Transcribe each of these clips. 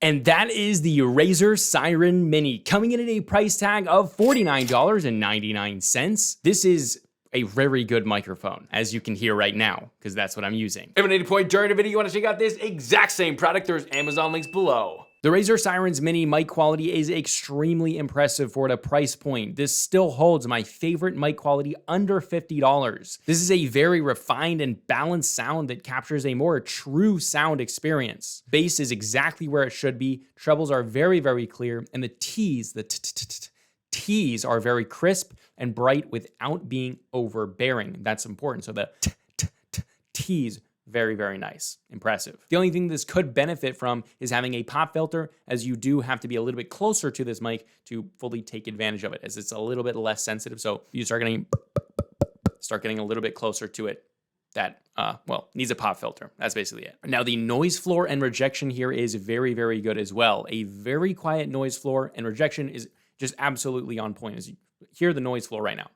And that is the Razer Seiren Mini, coming in at a price tag of $49.99. This is a very good microphone, as you can hear right now, because that's what I'm using. If at any point during the video you want to check out this exact same product, there's Amazon links below. The Razer Seiren's Mini mic quality is extremely impressive for the price point. This still holds my favorite mic quality under $50. This is a very refined and balanced sound that captures a more true sound experience. Bass is exactly where it should be, trebles are very, very clear, and the T's, T's are very crisp and bright without being overbearing. That's important. So the T's, very, very nice. Impressive. The only thing this could benefit from is having a pop filter, as you do have to be a little bit closer to this mic to fully take advantage of it, as it's a little bit less sensitive. So you start getting a little bit closer to it. That, needs a pop filter. That's basically it. Now, the noise floor and rejection here is very, very good as well. A very quiet noise floor and rejection is just absolutely on point, as you hear the noise floor right now.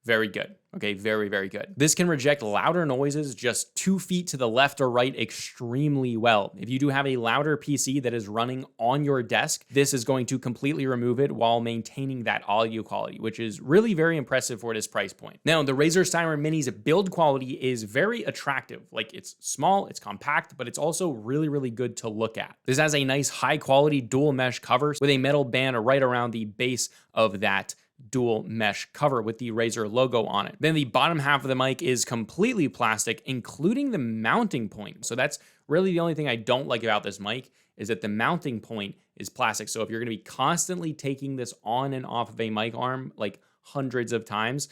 Very good. Okay, very, very good. This can reject louder noises just 2 feet to the left or right extremely well. If you do have a louder PC that is running on your desk, this is going to completely remove it while maintaining that audio quality, which is really very impressive for this price point. Now, the Razer Seiren Mini's build quality is very attractive. Like, it's small, it's compact, but it's also really, really good to look at. This has a nice high quality dual mesh cover with a metal band right around the base of that dual mesh cover with the Razer logo on it. Then the bottom half of the mic is completely plastic, including the mounting point. So that's really the only thing I don't like about this mic, is that the mounting point is plastic. So if you're going to be constantly taking this on and off of a mic arm like hundreds of times,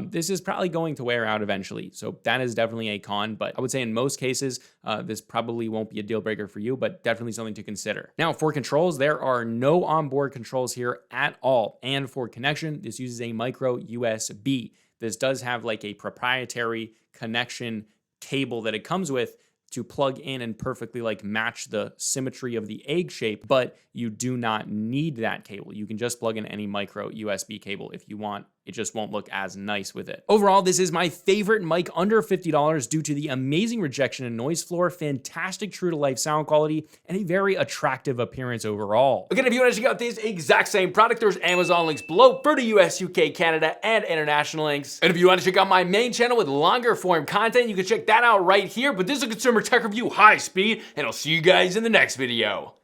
this is probably going to wear out eventually. So that is definitely a con, but I would say in most cases, this probably won't be a deal breaker for you, but definitely something to consider. Now, for controls, there are no onboard controls here at all. And for connection, this uses a micro USB. This does have like a proprietary connection cable that it comes with to plug in and perfectly like match the symmetry of the egg shape, but you do not need that cable. You can just plug in any micro USB cable if you want. It just won't look as nice with it. Overall, this is my favorite mic under $50 due to the amazing rejection and noise floor, fantastic true to life sound quality, and a very attractive appearance overall. Again, if you want to check out this exact same product, there's Amazon links below for the US, UK, Canada, and international links. And if you want to check out my main channel with longer form content, you can check that out right here. But this is a consumer tech review high speed, and I'll see you guys in the next video.